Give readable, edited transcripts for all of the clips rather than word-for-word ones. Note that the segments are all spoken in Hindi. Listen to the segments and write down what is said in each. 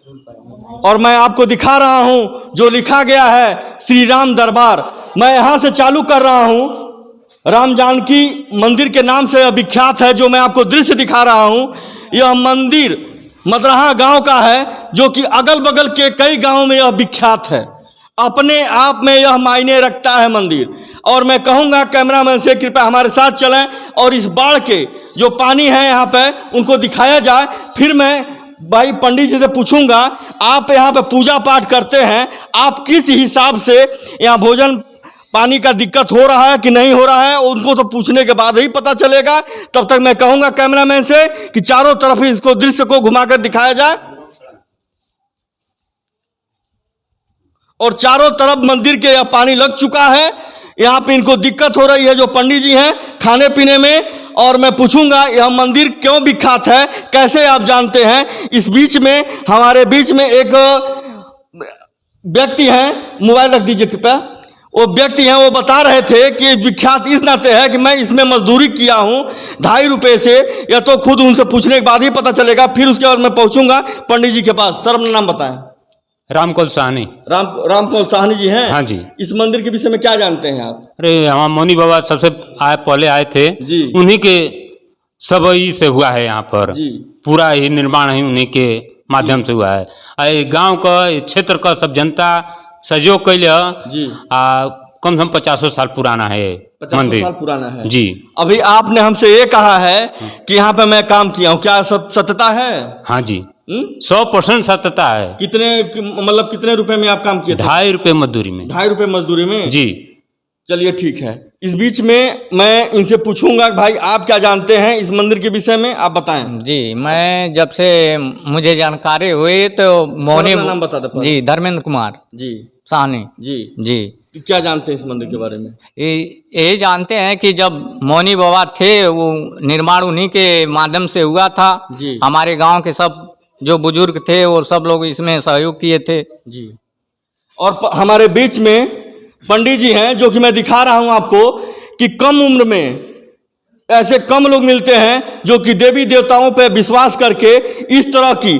और मैं आपको दिखा रहा हूं जो लिखा गया है श्री राम दरबार। मैं यहां से चालू कर रहा हूं। राम जानकी मंदिर के नाम से विख्यात है। जो मैं आपको दृश्य दिखा रहा हूं, यह मंदिर मदरहा गांव का है, जो कि अगल बगल के कई गांवों में यह विख्यात है। अपने आप में यह मायने रखता है मंदिर। और मैं कहूँगा कैमरामैन से कृपया हमारे साथ चलें और इस बाढ़ के जो पानी है यहाँ पे उनको दिखाया जाए। फिर मैं भाई पंडित जी से पूछूंगा, आप यहाँ पे पूजा पाठ करते हैं, आप किस हिसाब से यहाँ भोजन पानी का दिक्कत हो रहा है कि नहीं हो रहा है, उनको तो पूछने के बाद ही पता चलेगा। तब तक मैं कहूँगा कैमरामैन से कि चारों तरफ इसको दृश्य को घुमाकर दिखाया जाए। और चारों तरफ मंदिर के यह पानी लग चुका है। यहाँ पे इनको दिक्कत हो रही है जो पंडित जी हैं खाने पीने में। और मैं पूछूंगा यह मंदिर क्यों विख्यात है, कैसे आप जानते हैं। इस बीच में हमारे बीच में एक व्यक्ति हैं, मोबाइल रख दीजिए कृपया। वो व्यक्ति हैं, वो बता रहे थे कि विख्यात इस नाते है कि मैं इसमें मजदूरी किया हूँ 2.5 रुपये से। या तो खुद उनसे पूछने के बाद ही पता चलेगा। फिर उसके बाद मैं पहुँचूंगा पंडित जी के पास। सर अपना नाम बताएं। रामकौल साहनी। रामकौल साहनी जी हैं। हाँ जी। इस मंदिर के विषय में क्या जानते हैं आप? अरे हमारे मौनी बाबा सबसे पहले आए थे जी। उन्हीं के सब ही से हुआ है यहाँ पर जी। पूरा ही निर्माण ही उन्हीं के माध्यम से हुआ है। गांव का क्षेत्र का सब जनता सहयोग कैले जी। कम से कम 50 साल पुराना है 50 साल पुराना है जी। अभी आपने हमसे ये कहा है कि यहाँ पे मैं काम किया हूँ, क्या सत्यता है? हाँ जी 100% सत्यता है। कितने मतलब कितने रुपए में आप काम किए थे? 2.5 रुपये मजदूरी में। 2.5 रुपये मजदूरी में जी। चलिए ठीक है। इस बीच में मैं इनसे पूछूंगा भाई आप क्या जानते हैं इस मंदिर के विषय में, आप बताएं। जी, मैं जब से मुझे जानकारी हुई तो मौनी नाम बता दो। जी, धर्मेंद्र कुमार जी साहनी जी जी। क्या जानते हैं इस मंदिर के बारे में? ये जानते हैं कि जब मौनी बाबा थे वो निर्माण उन्हीं के माध्यम से हुआ था जी। हमारे गांव के सब जो बुजुर्ग थे वो सब लोग इसमें सहयोग किए थे जी। और हमारे बीच में पंडित जी हैं जो कि मैं दिखा रहा हूं आपको कि कम उम्र में ऐसे कम लोग मिलते हैं जो कि देवी देवताओं पर विश्वास करके इस तरह की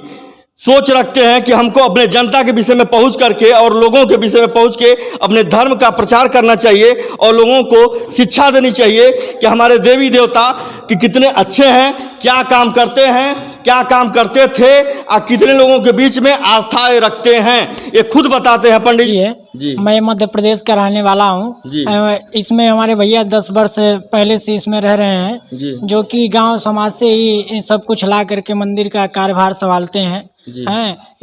सोच रखते हैं कि हमको अपने जनता के विषय में पहुंच करके और लोगों के विषय में पहुंच के अपने धर्म का प्रचार करना चाहिए और लोगों को शिक्षा देनी चाहिए कि हमारे देवी देवता कि कितने अच्छे हैं, क्या काम करते हैं, क्या काम करते थे और कितने लोगों के बीच में आस्थाएं रखते हैं, ये खुद बताते हैं पंडित जी। जी। मैं मध्य प्रदेश का रहने वाला हूँ। इसमें हमारे भैया 10 वर्ष पहले से इसमें रह रहे हैं जी। जो कि गांव समाज से ही सब कुछ ला करके मंदिर का कार्यभार संभालते हैं।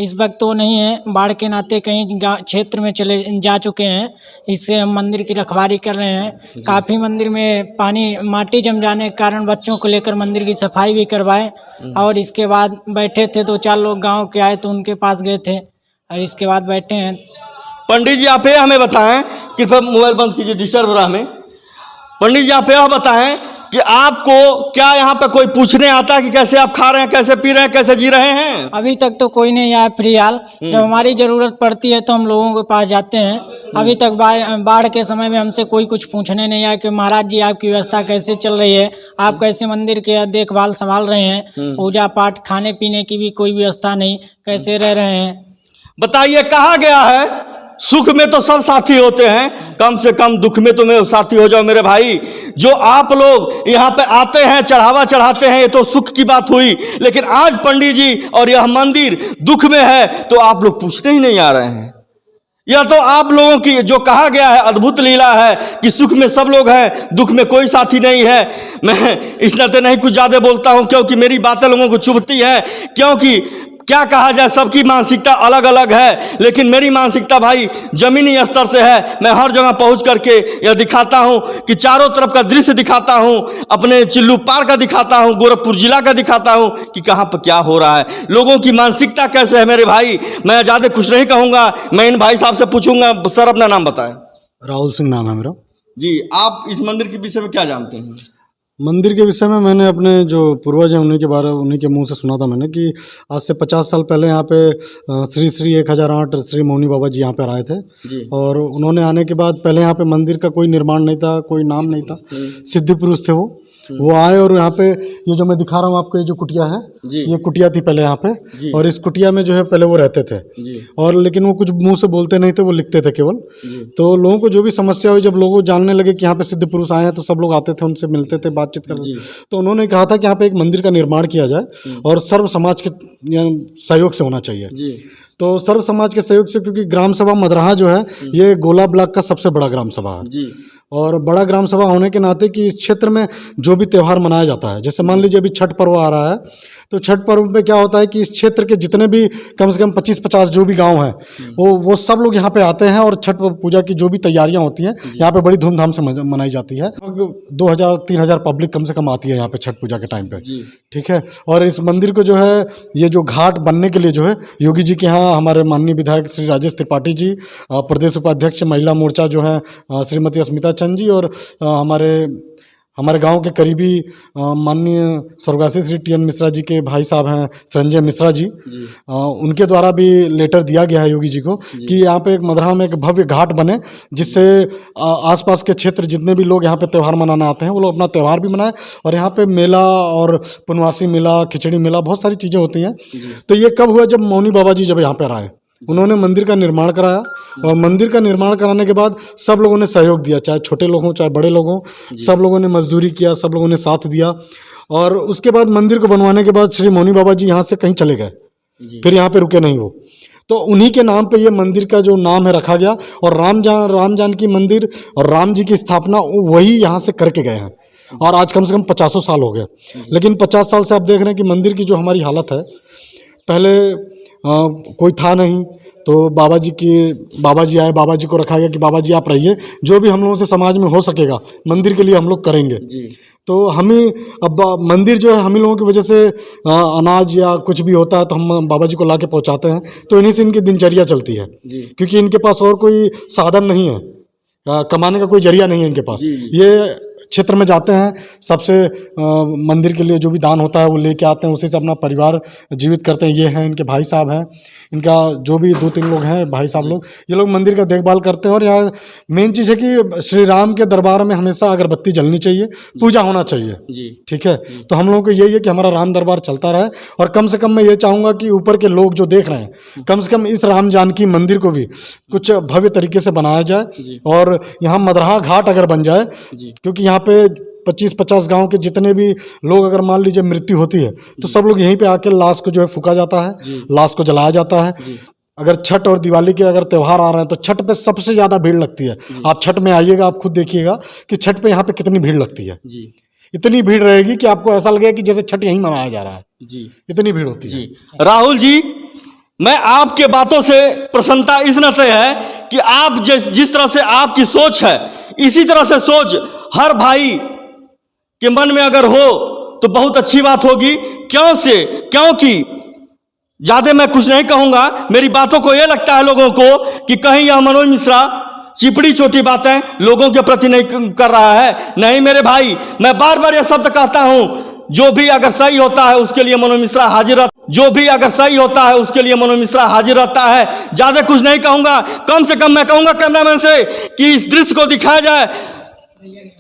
इस वक्त तो नहीं है, बाढ़ के नाते कहीं क्षेत्र में चले जा चुके हैं। इससे हम मंदिर की रखवाली कर रहे हैं। काफ़ी मंदिर में पानी माटी जम जाने के कारण बच्चों को लेकर मंदिर की सफाई भी करवाए। और इसके बाद बैठे थे 2-4 लोग गांव के आए तो उनके पास गए थे और इसके बाद बैठे हैं। पंडित जी आप हमें बताएं, कृपया मोबाइल बंद कीजिए, डिस्टर्ब हो रहा हमें। पंडित जी आप यह बताएं कि आपको क्या यहाँ पे कोई पूछने आता है कि कैसे आप खा रहे हैं, कैसे पी रहे हैं, कैसे जी रहे हैं? अभी तक तो कोई नहीं आया फिलहाल। जब हमारी ज़रूरत पड़ती है तो हम लोगों के पास जाते हैं। अभी तक बाढ़ के समय में हमसे कोई कुछ पूछने नहीं आया कि महाराज जी आपकी व्यवस्था कैसे चल रही है, आप कैसे मंदिर के देखभाल संभाल रहे हैं, पूजा पाठ खाने पीने की भी कोई व्यवस्था नहीं, कैसे रह रहे हैं बताइए। कहा गया है सुख में तो सब साथी होते हैं, कम से कम दुख में तो मेरे साथी हो जाओ मेरे भाई। जो आप लोग यहाँ पे आते हैं चढ़ावा चढ़ाते हैं ये तो सुख की बात हुई, लेकिन आज पंडित जी और यह मंदिर दुख में है तो आप लोग पूछने ही नहीं आ रहे हैं। यह तो आप लोगों की जो कहा गया है अद्भुत लीला है कि सुख में सब लोग हैं, दुख में कोई साथी नहीं है। मैं इस नाते नहीं कुछ ज़्यादा बोलता हूँ क्योंकि मेरी बातें लोगों को चुभती है, क्योंकि क्या कहा जाए सबकी मानसिकता अलग अलग है। लेकिन मेरी मानसिकता भाई जमीनी स्तर से है। मैं हर जगह पहुंच करके यह दिखाता हूं कि चारों तरफ का दृश्य दिखाता हूं, अपने चिल्लू पार का दिखाता हूं, गोरखपुर जिला का दिखाता हूं कि कहां पर क्या हो रहा है, लोगों की मानसिकता कैसे है मेरे भाई। मैं ज़्यादा कुछ नहीं कहूँगा, मैं इन भाई साहब से पूछूंगा। सर अपना नाम बताएं। राहुल सिंह नाम है मेरा। जी, आप इस मंदिर के विषय में क्या जानते हैं? मंदिर के विषय में मैंने अपने जो पूर्वज हैं उन्हीं के मुंह से सुना था मैंने कि आज से 50 साल पहले यहाँ पे श्री 1008 श्री मौनी बाबा जी यहाँ पर आए थे जी। और उन्होंने आने के बाद पहले यहाँ पे मंदिर का कोई निर्माण नहीं था, कोई नाम नहीं था, सिद्धि पुरुष थे वो। वो आए और यहाँ पे ये जो मैं दिखा रहा हूँ आपको, ये जो कुटिया है, ये कुटिया थी पहले यहाँ पे, और इस कुटिया में जो है पहले वो रहते थे, और लेकिन वो कुछ मुंह से बोलते नहीं थे, वो लिखते थे केवल। तो लोगों को जो भी समस्या हुई, जब लोगों जानने लगे कि यहाँ पे सिद्ध पुरुष आए हैं, तो सब लोग आते थे, उनसे मिलते थे, बातचीत करते थे। तो उन्होंने कहा था कि यहाँ पे एक मंदिर का निर्माण किया जाए और सर्व समाज के सहयोग से होना चाहिए। तो सर्व समाज के सहयोग से, क्योंकि ग्राम सभा मदरहा जो है ये गोला ब्लॉक का सबसे बड़ा ग्राम सभा है, और बड़ा ग्राम सभा होने के नाते कि इस क्षेत्र में जो भी त्यौहार मनाया जाता है, जैसे मान लीजिए अभी छठ पर्व आ रहा है, तो छठ पर्व में क्या होता है कि इस क्षेत्र के जितने भी कम से कम 25-50 जो भी गांव हैं, वो सब लोग यहाँ पे आते हैं, और छठ पूजा की जो भी तैयारियां होती हैं यहाँ पे बड़ी धूमधाम से मनाई जाती है। 2000-3000 पब्लिक कम से कम आती है यहाँ पे छठ पूजा के टाइम पे, ठीक है। और इस मंदिर को जो है, ये जो घाट बनने के लिए जो है, योगी जी के यहाँ हमारे माननीय विधायक श्री राजेश त्रिपाठी जी, प्रदेश उपाध्यक्ष महिला मोर्चा जो है श्रीमती अस्मिता चंद जी, और हमारे गांव के करीबी माननीय स्वर्गवासी श्री टी.एन. मिश्रा जी के भाई साहब हैं संजय मिश्रा जी, उनके द्वारा भी लेटर दिया गया है योगी जी को कि यहाँ पे एक मदरहा में एक भव्य घाट बने, जिससे आसपास के क्षेत्र जितने भी लोग यहाँ पे त्यौहार मनाना आते हैं वो लोग अपना त्यौहार भी मनाएं, और यहाँ पे मेला और पुनवासी मेला, खिचड़ी मेला, बहुत सारी चीज़ें होती हैं। तो ये कब हुआ? जब मौनी बाबा जी जब यहाँ पर आए, उन्होंने मंदिर का निर्माण कराया, और मंदिर का निर्माण कराने के बाद सब लोगों ने सहयोग दिया, चाहे छोटे लोग हों चाहे बड़े लोग हों, सब लोगों ने मजदूरी किया, सब लोगों ने साथ दिया। और उसके बाद मंदिर को बनवाने के बाद श्री मौनी बाबा जी यहाँ से कहीं चले गए, फिर यहाँ पे रुके नहीं वो, तो उन्हीं के नाम पे ये मंदिर का जो नाम है रखा गया, और राम जानकी मंदिर और राम जी की स्थापना वही यहाँ से करके गए हैं, और आज कम से कम 50 साल हो गए। लेकिन 50 साल से आप देख रहे हैं कि मंदिर की जो हमारी हालत है, पहले कोई था नहीं, तो बाबा जी आए, बाबा जी को रखा गया कि बाबा जी आप रहिए, जो भी हम लोगों से समाज में हो सकेगा मंदिर के लिए हम लोग करेंगे। तो हम ही अब मंदिर जो है हम ही लोगों की वजह से अनाज या कुछ भी होता है तो हम बाबा जी को ला के पहुँचाते हैं, तो इन्हीं से इनकी दिनचर्या चलती है, क्योंकि इनके पास और कोई साधन नहीं है, कमाने का कोई जरिया नहीं है इनके पास। ये क्षेत्र में जाते हैं, सबसे मंदिर के लिए जो भी दान होता है वो लेके आते हैं, उसी से अपना परिवार जीवित करते हैं। ये हैं इनके भाई साहब हैं, इनका जो भी 2-3 लोग हैं भाई साहब लोग, ये लोग मंदिर का देखभाल करते हैं। और यहाँ मेन चीज़ है कि श्री राम के दरबार में हमेशा अगरबत्ती जलनी चाहिए, पूजा होना चाहिए, ठीक है। तो हम लोगों को यही है कि हमारा राम दरबार चलता रहे, और कम से कम मैं ये चाहूँगा कि ऊपर के लोग जो देख रहे हैं, कम से कम इस राम जानकी मंदिर को भी कुछ भव्य तरीके से बनाया जाए, और यहाँ मदरहा घाट अगर बन जाए, क्योंकि यहाँ पे 25-50 गांव के जितने भी लोग, अगर मान लीजिए मृत्यु होती है तो सब लोग यहीं पे आके लाश को जो है फूका जाता है, लाश को जलाया जाता है। अगर छठ और दिवाली के अगर त्यौहार आ रहे हैं तो छठ पे सबसे ज़्यादा भीड़ लगती है। आप छठ में आइएगा, आप खुद देखिएगा कि छठ पे यहाँ पे कितनी भीड़ लगती है। इतनी भीड़ रहेगी कि आपको ऐसा लगेगा कि जैसे छठ यहीं मनाया जा रहा है, इतनी भीड़ होती है। राहुल जी, मैं आपके बातों से प्रसन्नता इस नाते है कि आप जिस तरह से आपकी सोच है, इसी तरह से सोच हर भाई के मन में अगर हो तो बहुत अच्छी बात होगी। क्योंकि ज़्यादा मैं कुछ नहीं कहूँगा, मेरी बातों को ये लगता है लोगों को कि कहीं यह मनोज मिश्रा चिपड़ी चोटी बातें लोगों के प्रति नहीं कर रहा है। नहीं मेरे भाई, मैं बार बार ये शब्द कहता हूँ, जो भी अगर सही होता है उसके लिए मनोज मिश्रा हाजिर रहता है। ज़्यादा कुछ नहीं कहूँगा, कम से कम मैं कहूँगा कैमरामैन से कि इस दृश्य को दिखाया जाए,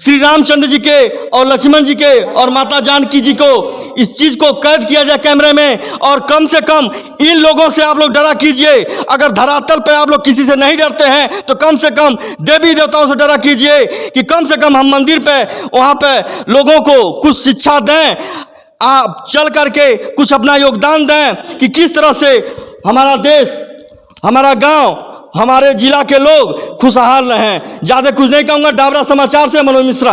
श्री रामचंद्र जी के और लक्ष्मण जी के और माता जानकी जी को, इस चीज़ को कैद किया जाए कैमरे में। और कम से कम इन लोगों से आप लोग डरा कीजिए। अगर धरातल पे आप लोग किसी से नहीं डरते हैं तो कम से कम देवी देवताओं से डरा कीजिए कि कम से कम हम मंदिर पे, वहाँ पे लोगों को कुछ शिक्षा दें, आप चल करके कुछ अपना योगदान दें कि किस तरह से हमारा देश, हमारा गांव, हमारे जिला के लोग खुशहाल रहें। ज़्यादा कुछ नहीं कहूँगा। डाबरा समाचार से मनोज मिश्रा।